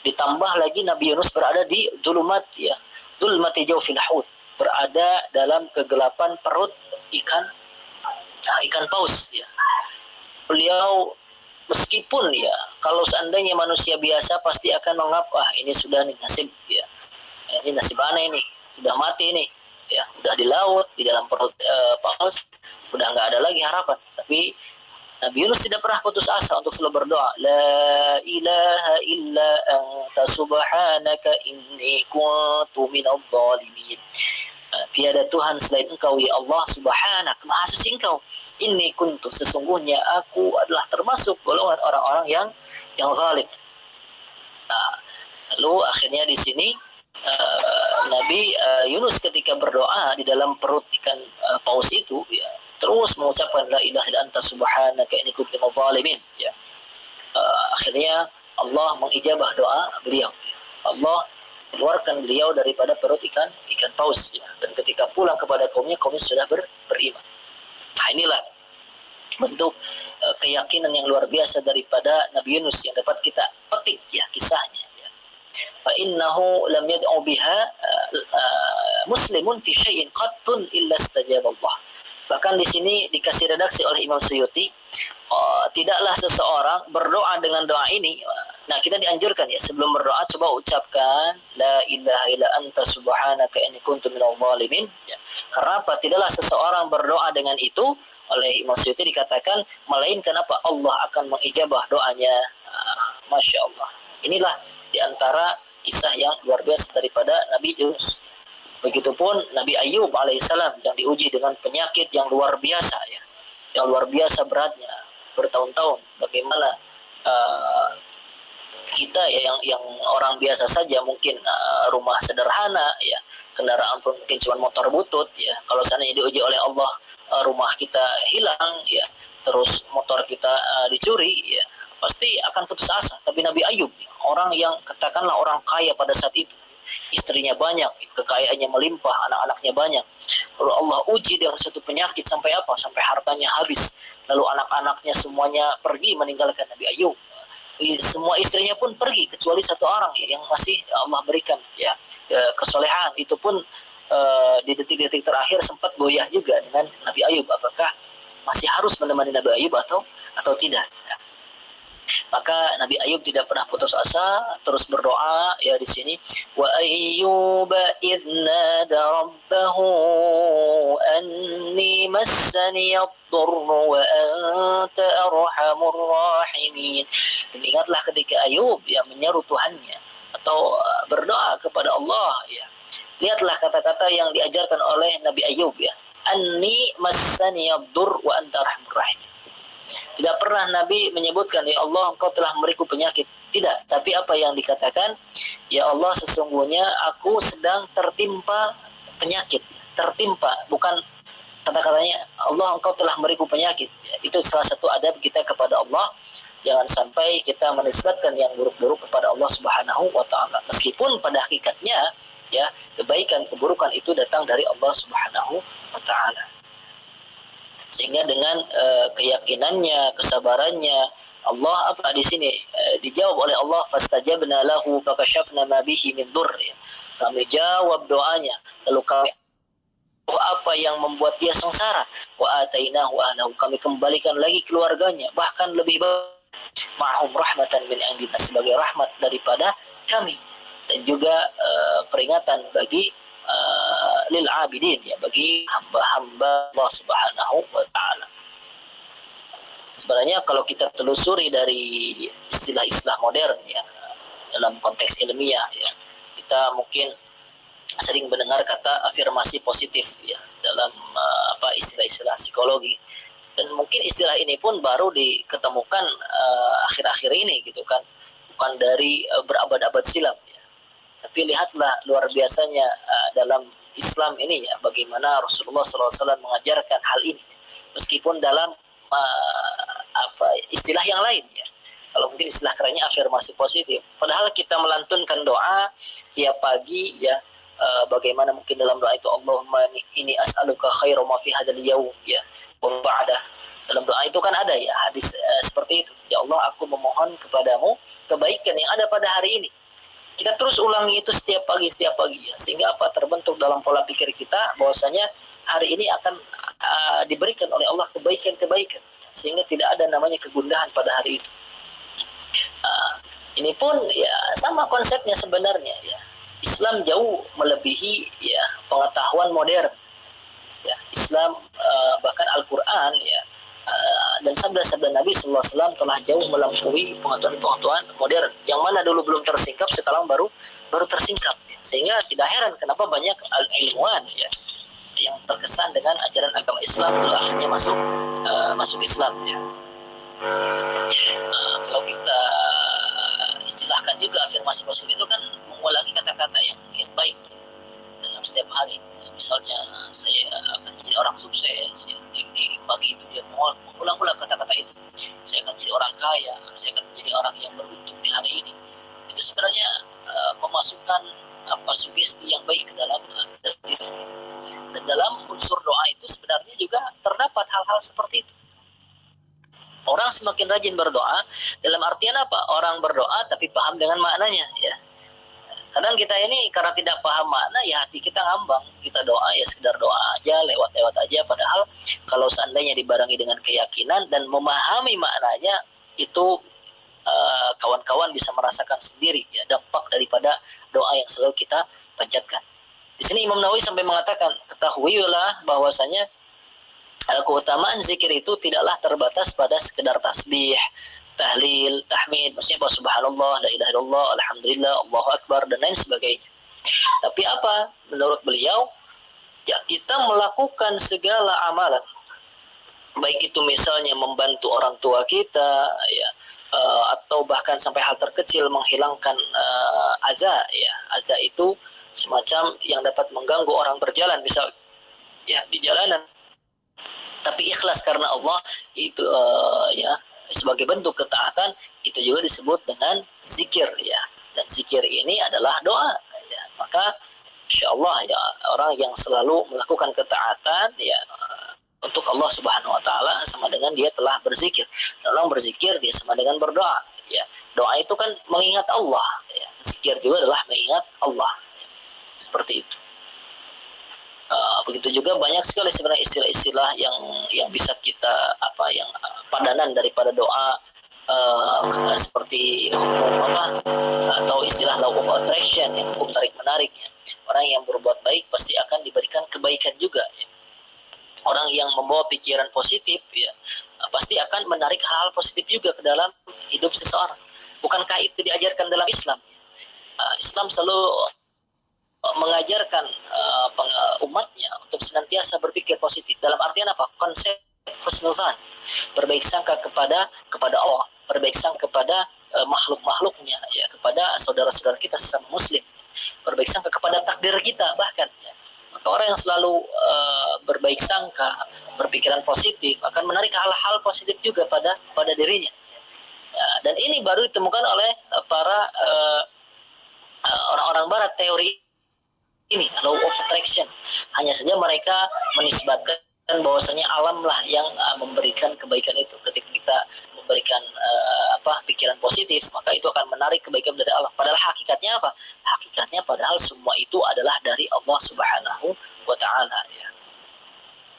Ditambah lagi Nabi Yunus berada di dzulumat ya, dzulmati jawfil haud, berada dalam kegelapan perut ikan paus ya. Beliau meskipun ya, kalau seandainya manusia biasa pasti akan menganggap ini sudah nih nasib ya, ini nasib aneh ini, udah mati nih ya, udah di laut di dalam perut paus, udah nggak ada lagi harapan. Tapi Nabi Yunus tidak pernah putus asa untuk selalu berdoa, la ilaha illa anta subhanaka inni kuntu minadh dhalimin. Tiada Tuhan selain Engkau ya Allah, subhanak, maha suci Engkau. Inni kuntu, sesungguhnya aku adalah termasuk golongan orang-orang yang zalim. Lalu akhirnya di sini Nabi Yunus ketika berdoa di dalam perut ikan paus itu ya, terus mengucapkan la ilaha illa anta subhanaka inni kuntu minadh dhalimin ya. Akhirnya Allah mengijabah doa beliau. Allah keluarkan beliau daripada perut ikan paus ya. Dan ketika pulang kepada kaumnya sudah beriman. Nah, inilah bentuk keyakinan yang luar biasa daripada Nabi Yunus yang dapat kita petik ya kisahnya ya. Fa innahu lam yad'u biha muslimun fi syai'in qattun illa istajaba Allah. Bahkan di sini dikasih redaksi oleh Imam Suyuti, tidaklah seseorang berdoa dengan doa ini. Nah, kita dianjurkan ya, sebelum berdoa coba ucapkan la ilaha illa anta subhanaka inni kuntu minadh dhalimin ya. Karena apa? Tidaklah seseorang berdoa dengan itu, oleh Imam Suyuti dikatakan, melainkan apa? Allah akan mengijabah doanya. Masya Allah. Inilah diantara kisah yang luar biasa daripada Nabi Yunus. Begitupun Nabi Ayub alaihissalam yang diuji dengan penyakit yang luar biasa ya, yang luar biasa beratnya bertahun-tahun. Bagaimana kita ya yang orang biasa saja mungkin rumah sederhana ya, kendaraan pun mungkin cuma motor butut ya, kalau seandainya diuji oleh Allah rumah kita hilang ya, terus motor kita dicuri ya, pasti akan putus asa. Tapi Nabi Ayub, orang yang katakanlah orang kaya pada saat itu, istrinya banyak, kekayaannya melimpah, anak-anaknya banyak, lalu Allah uji dengan suatu penyakit sampai apa? Sampai hartanya habis, lalu anak-anaknya semuanya pergi meninggalkan Nabi Ayub. Semua istrinya pun pergi kecuali satu orang ya, yang masih Allah berikan ya kesolehan. Itu pun di detik-detik terakhir sempat goyah juga dengan Nabi Ayub, apakah masih harus menemani Nabi Ayub atau tidak ya. Maka Nabi Ayub tidak pernah putus asa, terus berdoa ya di sini, wa ayyub idz nada rabbahu anni massani ad-durru wa anta arhamur rahimin. Dan ingatlah ketika Ayub yang menyeru Tuhannya atau berdoa kepada Allah ya. Lihatlah kata-kata yang diajarkan oleh Nabi Ayub ya, anni massani ad-durru wa anta arhamur rahimin. Tidak pernah Nabi menyebutkan, ya Allah engkau telah memberiku penyakit. Tidak, tapi apa yang dikatakan, ya Allah sesungguhnya aku sedang tertimpa penyakit. Tertimpa, bukan kata-katanya Allah engkau telah memberiku penyakit. Itu salah satu adab kita kepada Allah. Jangan sampai kita menisbatkan yang buruk-buruk kepada Allah Subhanahu wa taala. Meskipun pada hakikatnya ya kebaikan keburukan itu datang dari Allah Subhanahu wa taala. Sehingga dengan keyakinannya, kesabarannya, Allah apa di sini dijawab oleh Allah, fastajabna lahu fakashafna ma bihi min dur ya. Kami jawab doanya, lalu kami apa yang membuat dia sengsara, wa atainahu ahlahu, kami kembalikan lagi keluarganya, bahkan lebih ma'hum rahmatan min indina, sebagai rahmat daripada kami, dan juga peringatan bagi lil abidin ya, bagi hamba-hamba Allah Subhanahu wa taala. Sebenarnya kalau kita telusuri dari istilah-istilah modern ya dalam konteks ilmiah ya, kita mungkin sering mendengar kata afirmasi positif ya dalam istilah-istilah psikologi, dan mungkin istilah ini pun baru diketemukan akhir-akhir ini gitu kan, bukan dari berabad-abad silam. Tapi lihatlah luar biasanya dalam Islam ini ya, bagaimana Rasulullah SAW mengajarkan hal ini, meskipun dalam istilah yang lain ya. Kalau mungkin istilah kerennya afirmasi positif. Padahal kita melantunkan doa tiap pagi ya, bagaimana mungkin dalam doa itu Allahumma inni as'aluka khairu ma fi hadzal yaum ya wa ba'dah. Dalam doa itu kan ada ya hadis seperti itu. Ya Allah, aku memohon kepadamu kebaikan yang ada pada hari ini. Kita terus ulangi itu setiap pagi ya, sehingga terbentuk dalam pola pikir kita bahwasanya hari ini akan diberikan oleh Allah kebaikan-kebaikan, sehingga tidak ada namanya kegundahan pada hari itu. Ini pun ya sama konsepnya sebenarnya ya. Islam jauh melebihi ya pengetahuan modern. Ya, Islam bahkan Al-Qur'an ya dan sabda-sabda Nabi Sallallahu Alaihi Wasallam telah jauh melampaui pengetahuan modern, yang mana dulu belum tersingkap, sekarang baru tersingkap ya. Sehingga tidak heran kenapa banyak ilmuwan ya yang terkesan dengan ajaran agama Islam lalu akhirnya masuk Islam ya. Kalau kita istilahkan juga afirmasi positif itu kan mengulangi kata-kata yang baik ya, dalam setiap hari. Misalnya saya akan menjadi orang sukses ya, di pagi itu dia mengulang-ulang kata-kata itu, saya akan menjadi orang kaya, saya akan menjadi orang yang beruntung di hari ini. Itu sebenarnya memasukkan sugesti yang baik ke dalam diri. Dan dalam unsur doa itu sebenarnya juga terdapat hal-hal seperti itu. Orang semakin rajin berdoa, dalam artian apa? Orang berdoa tapi paham dengan maknanya ya. Kadang kita ini karena tidak paham makna ya, hati kita ngambang, kita doa ya sekedar doa aja, lewat-lewat aja. Padahal kalau seandainya dibarengi dengan keyakinan dan memahami maknanya, itu kawan-kawan bisa merasakan sendiri ya dampak daripada doa yang selalu kita panjatkan. Di sini Imam Nawawi sampai mengatakan, ketahuilah bahwasanya keutamaan zikir itu tidaklah terbatas pada sekedar tasbih, tahlil, tahmid, maksudnya apa, subhanallah, la ilaha illallah, alhamdulillah, Allahu akbar, dan lain sebagainya. Tapi apa menurut beliau? Ya, kita melakukan segala amalan, baik itu misalnya membantu orang tua kita, ya, atau bahkan sampai hal terkecil menghilangkan aza, ya. Aza itu semacam yang dapat mengganggu orang berjalan, misal ya di jalanan. Tapi ikhlas karena Allah itu ya sebagai bentuk ketaatan, itu juga disebut dengan zikir, ya. Dan zikir ini adalah doa, ya. Maka insyaallah ya orang yang selalu melakukan ketaatan ya untuk Allah Subhanahu wa taala sama dengan dia telah berzikir. Dan orang berzikir dia sama dengan berdoa, ya. Doa itu kan mengingat Allah, ya. Zikir juga adalah mengingat Allah, ya. Seperti itu. Begitu juga banyak sekali sebenarnya istilah-istilah yang bisa kita yang padanan daripada doa, seperti hukum atau istilah law of attraction, yang hukum tarik menarik, ya. Orang yang berbuat baik pasti akan diberikan kebaikan juga, ya. Orang yang membawa pikiran positif, ya, pasti akan menarik hal-hal positif juga ke dalam hidup seseorang. Bukankah itu diajarkan dalam Islam? Islam selalu mengajarkan umatnya untuk senantiasa berpikir positif. Dalam artian apa? Konsep husnuzan, berbaik sangka kepada Allah, berbaik sangka kepada makhluk-makhluknya, ya, kepada saudara-saudara kita sesama muslim, berbaik sangka kepada takdir kita bahkan, ya. Maka orang yang selalu berbaik sangka, berpikiran positif akan menarik hal-hal positif juga pada dirinya, ya. Dan ini baru ditemukan oleh para orang-orang barat, teori ini law of attraction. Hanya saja mereka menisbatkan bahwasanya alam lah yang memberikan kebaikan itu. Ketika kita memberikan pikiran positif, maka itu akan menarik kebaikan dari Allah. Padahal hakikatnya apa? Hakikatnya padahal semua itu adalah dari Allah Subhanahu wa taala, ya.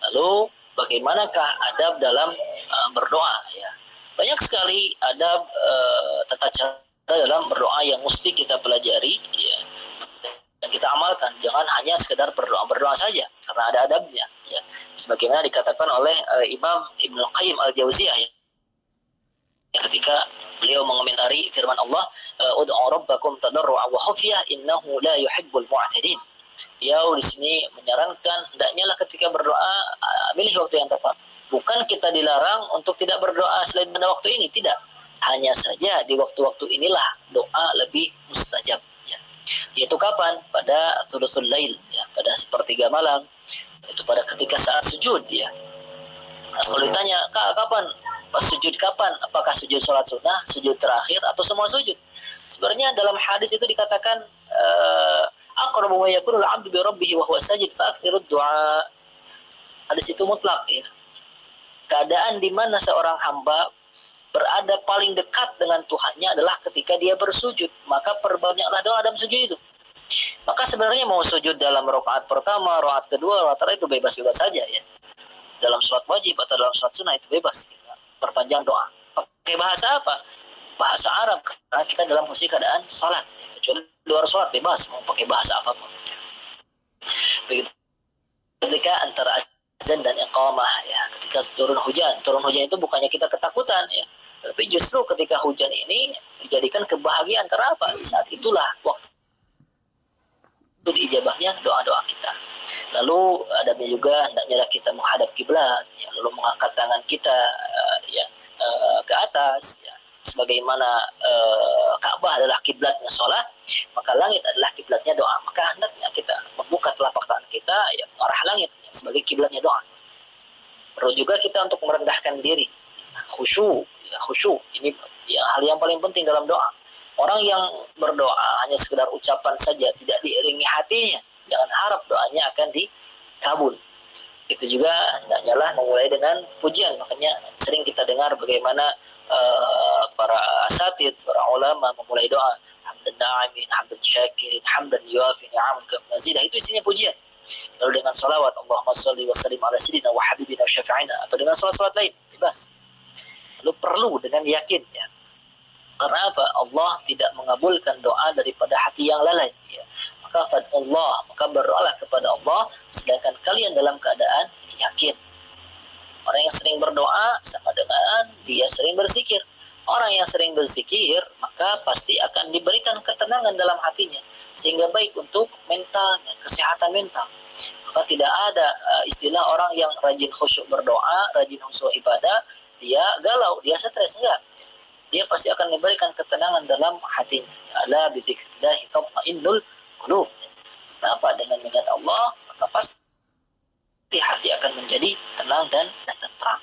Lalu bagaimanakah adab dalam berdoa, ya? Banyak sekali adab tata cara dalam berdoa yang mesti kita pelajari, ya, dan kita amalkan. Jangan hanya sekedar berdoa saja, karena ada adabnya, ya. Sebagaimana dikatakan oleh Imam Ibnu Qayyim Al-Jauziyah, ya, ketika beliau mengomentari firman Allah, ud'u rabbakum tadarru'an wa khufyah innahu la yuhibbul mu'tadin. Beliau di sini menyarankan hendaknya lah ketika berdoa milih waktu yang tepat. Bukan kita dilarang untuk tidak berdoa selain pada waktu ini, tidak. Hanya saja di waktu-waktu inilah doa lebih mustajab, ya. Yaitu kapan? Pada thuluthul lail, ya, pada sepertiga malam. Itu pada ketika saat sujud, ya. Nah, kalau ditanya, kapan? Pas sujud kapan? Apakah sujud sholat sunnah, sujud terakhir, atau semua sujud? Sebenarnya dalam hadis itu dikatakan aqrabu ma yakunu al-'abdu bi rabbih wa huwa sajid fa aktsirud du'a. Hadis itu mutlak, ya. Keadaan di mana seorang hamba berada paling dekat dengan Tuhannya adalah ketika dia bersujud. Maka perbanyaklah doa dalam sujud itu. Maka sebenarnya mau sujud dalam rakaat pertama, rakaat kedua, rakaat terakhir itu bebas-bebas saja, ya. Dalam sholat wajib atau dalam sholat sunnah itu bebas kita perpanjang doa. Pakai bahasa apa? Bahasa Arab, karena kita dalam posisi keadaan sholat, ya. Kecuali luar sholat bebas mau pakai bahasa apapun. Begitu ketika antara azan dan iqamah, ya, ketika turun hujan itu bukannya kita ketakutan, ya, tapi justru ketika hujan ini dijadikan kebahagiaan. Karena apa? Di saat itulah waktu diijabahnya doa-doa kita. Lalu adabnya juga hendaknya kita menghadap kiblat, ya, lalu mengangkat tangan kita ke atas, ya. Sebagaimana Ka'bah adalah kiblatnya sholat, maka langit adalah kiblatnya doa. Maka hendaknya kita membuka telapak tangan kita, ya, arah langit, ya, sebagai kiblatnya doa. Perlu juga kita untuk merendahkan diri, khusyuk, ya, khusyuk. Ini ya hal yang paling penting dalam doa. Orang yang berdoa hanya sekedar ucapan saja, tidak diiringi hatinya, jangan harap doanya akan dikabul. Itu juga hendaknya memulai dengan pujian. Makanya sering kita dengar bagaimana para asatid, para ulama memulai doa, hamdan na'imin, hamdan syakirin, hamdan yuafi ni'amaka mazidah. Itu isinya pujian. Lalu dengan salawat, Allahumma shalli wa sallim ala sayyidina wa habibina wa syafi'ina, atau dengan salawat lain, bebas. Lalu perlu dengan yakin, ya. Karena apa? Allah tidak mengabulkan doa daripada hati yang lalai, ya. Maka fad'ullah, maka berdoalah kepada Allah sedangkan kalian dalam keadaan yakin. Orang yang sering berdoa sama dengan dia sering berzikir. Orang yang sering berzikir maka pasti akan diberikan ketenangan dalam hatinya. sehingga baik untuk mentalnya, kesehatan mental. Maka tidak ada istilah orang yang rajin khusyuk berdoa, rajin khusyuk ibadah, dia galau, dia stres, enggak. Dia pasti akan memberikan ketenangan dalam hatinya. Ala bi dzikrillah tatma'innul qulub. Kenapa? Dengan mengingat Allah, maka pasti hati akan menjadi tenang dan tentram.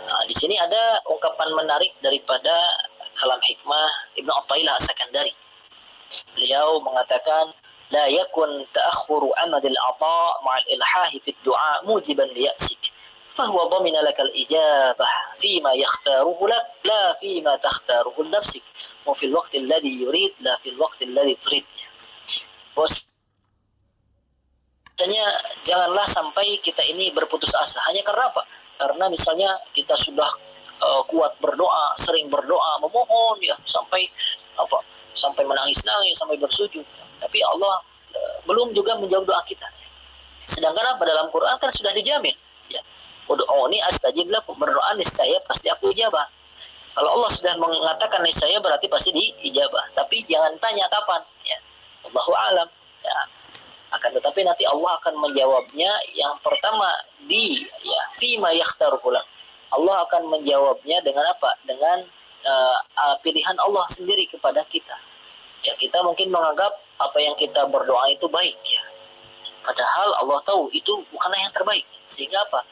Nah, di sini ada ungkapan menarik daripada kalam hikmah Ibnu Athaillah As-Sakandari. Beliau mengatakan, la yakun ta'akhuru amadil ata' ma'al ilhahi fid du'a mujiban liya'sik. فهو ضمن لك الإجابة فيما يختاره لك لا فيما تختاره لنفسك وفي الوقت الذي يريد لا في الوقت الذي تريد. Bahwasanya janganlah sampai kita ini berputus asa hanya karena apa? Karena misalnya kita sudah kuat berdoa, sering berdoa, memohon ya sampai sampai menangis-nangis, sampai bersujud, tapi Allah belum juga menjawab doa kita. Sedangkan apa, dalam Quran kan sudah dijamin ya, ud'uni astajib lakum, berdoa niscaya pasti aku ijabah. Kalau Allah sudah mengatakan niscaya berarti pasti diijabah. Tapi jangan tanya kapan ya. Allahu a'lam ya. Akan tetapi nanti Allah akan menjawabnya. Yang pertama fima yakhtaruhu lak. Allah akan menjawabnya dengan apa? Dengan pilihan Allah sendiri kepada kita. Ya, kita mungkin menganggap apa yang kita berdoa itu baik ya. Padahal Allah tahu itu bukanlah yang terbaik. Sehingga apa?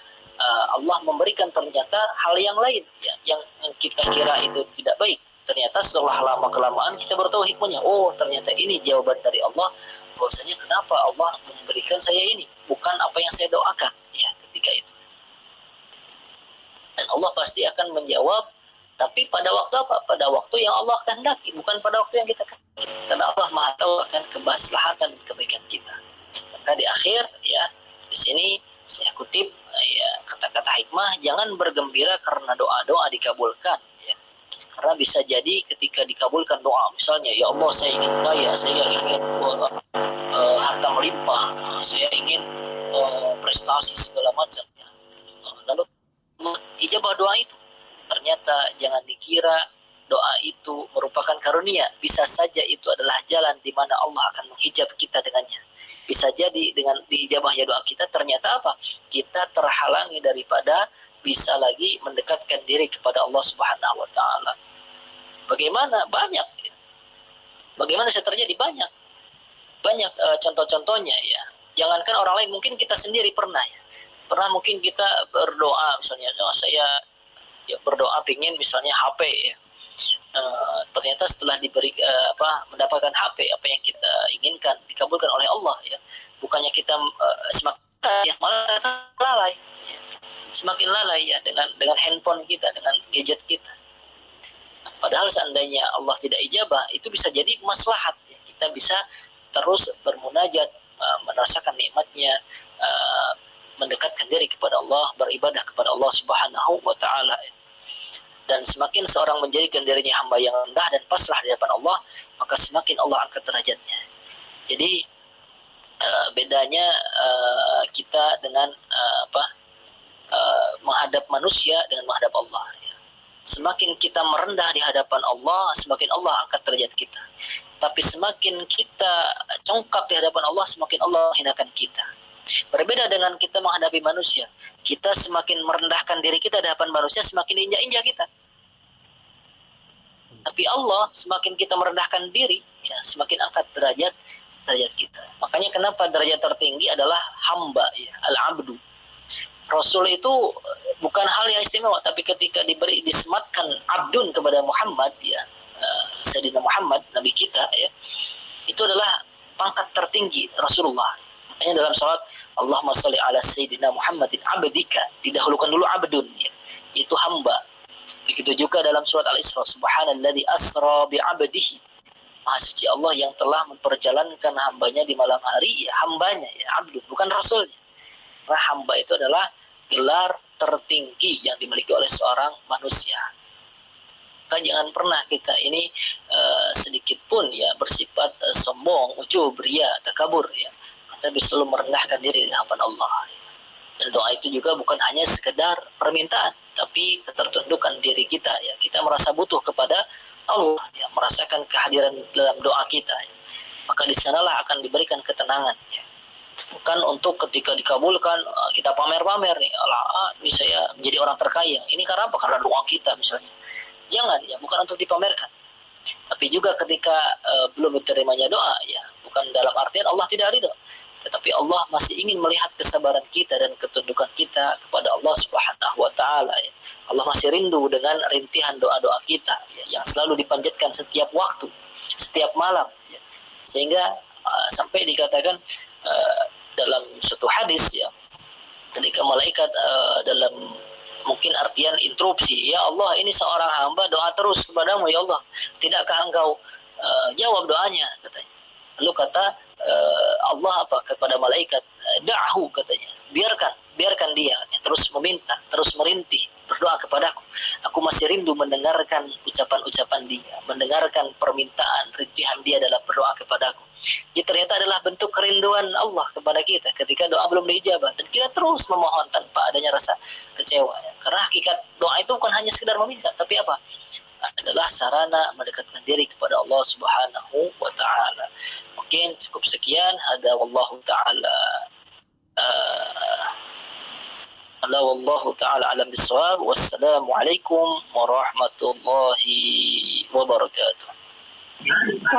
Allah memberikan ternyata hal yang lain ya, yang kita kira itu tidak baik. Ternyata setelah lama kelamaan kita baru tahu hikmahnya. Oh, ternyata ini jawaban dari Allah. Bahwasanya kenapa Allah memberikan saya ini, bukan apa yang saya doakan ya ketika itu. Dan Allah pasti akan menjawab, tapi pada waktu apa? Pada waktu yang Allah kehendaki, bukan pada waktu yang kita kehendaki. Karena Allah Maha tahu akan kemaslahatan dan kebaikan kita. Maka di akhir ya, di sini saya kutip ya kata-kata hikmah, jangan bergembira karena doa-doa dikabulkan ya. Karena bisa jadi ketika dikabulkan doa, misalnya ya Allah saya ingin kaya, saya ingin harta melimpah, saya ingin prestasi segala macam ya. Lalu ijabah doa itu. Ternyata jangan dikira doa itu merupakan karunia. Bisa saja itu adalah jalan di mana Allah akan menghijab kita dengannya. Bisa jadi dengan diijabahnya doa kita ternyata apa? Kita terhalangi daripada bisa lagi mendekatkan diri kepada Allah Subhanahu wa taala. Bagaimana? Banyak. Bagaimana bisa terjadi? Banyak contoh-contohnya ya. Jangankan orang lain, mungkin kita sendiri pernah ya. Pernah mungkin kita berdoa misalnya, saya ya berdoa pingin misalnya HP ya. Ternyata setelah diberi mendapatkan HP, apa yang kita inginkan dikabulkan oleh Allah ya, bukannya kita semakin ya, malah lalai ya. Semakin lalai ya dengan handphone kita, dengan gadget kita. Padahal seandainya Allah tidak ijabah, itu bisa jadi maslahat ya. Kita bisa terus bermunajat, merasakan nikmatnya, mendekatkan diri kepada Allah, beribadah kepada Allah Subhanahu wa taala ya. Dan semakin seorang menjadikan dirinya hamba yang rendah dan pasrah di hadapan Allah, maka semakin Allah angkat derajatnya. Jadi bedanya kita dengan menghadap manusia dengan menghadap Allah. Semakin kita merendah di hadapan Allah, semakin Allah angkat derajat kita. Tapi semakin kita congkak di hadapan Allah, semakin Allah menghinakan kita. Berbeda dengan kita menghadapi manusia. Kita semakin merendahkan diri kita di hadapan manusia, semakin injak-injak kita. Tapi Allah semakin kita merendahkan diri, ya, semakin angkat derajat kita. Makanya kenapa derajat tertinggi adalah hamba, ya, al-abdu. Rasul itu bukan hal yang istimewa, tapi ketika disematkan abdun kepada Muhammad, ya, Sayyidina Muhammad, Nabi kita, ya, itu adalah pangkat tertinggi Rasulullah. Makanya dalam salat Allahumma sholli ala Sayyidina Muhammadin abdika, didahulukan dulu abdun ya, itu hamba. Begitu juga dalam surat Al-Isra, subhanalladzi asra bi'abdihi, Maha suci Allah yang telah memperjalankan hambanya di malam hari, ya hambanya ya abdun, bukan rasulnya. Karena hamba itu adalah gelar tertinggi yang dimiliki oleh seorang manusia. Maka jangan pernah kita ini sedikit pun ya bersifat sombong, ujub, ria, takabur ya. Tapi selalu merendahkan diri di hadapan Allah. Dan doa itu juga bukan hanya sekedar permintaan, tapi ketertundukan diri kita ya. Kita merasa butuh kepada Allah, ya, merasakan kehadiran dalam doa kita, ya, maka di sanalah akan diberikan ketenangan. Ya. Bukan untuk ketika dikabulkan kita pamer-pamer nih, ini saya menjadi orang terkaya. Ini karena apa? Karena doa kita misalnya. Jangan, ya, bukan untuk dipamerkan. Tapi juga ketika belum diterimanya doa, ya, bukan dalam artian Allah tidak ridho, tetapi Allah masih ingin melihat kesabaran kita dan ketundukan kita kepada Allah Subhanahu wa taala, ya. Allah masih rindu dengan rintihan doa-doa kita, ya, yang selalu dipanjatkan setiap waktu, setiap malam, ya. Sehingga sampai dikatakan dalam suatu hadis, ya, ketika malaikat dalam mungkin artian interupsi, ya Allah, ini seorang hamba doa terus kepadamu, ya Allah, tidakkah engkau jawab doanya, katanya. Lalu kata Allah apa kepada malaikat, da'hu, katanya, biarkan dia, katanya, terus meminta, terus merintih, berdoa kepadaku. Aku masih rindu mendengarkan ucapan-ucapan dia, mendengarkan permintaan, rintihan dia dalam berdoa kepadaku. Ini ternyata adalah bentuk kerinduan Allah kepada kita ketika doa belum diijabah, dan kita terus memohon tanpa adanya rasa kecewa, ya. Karena hakikat doa itu bukan hanya sekedar meminta, tapi apa? Adalah sarana mendekatkan diri kepada Allah Subhanahu wa taala. Mungkin cukup sekian, hada wallahu taala ala wallahu taala alam bisawab. Wassalamualaikum warahmatullahi wabarakatuh.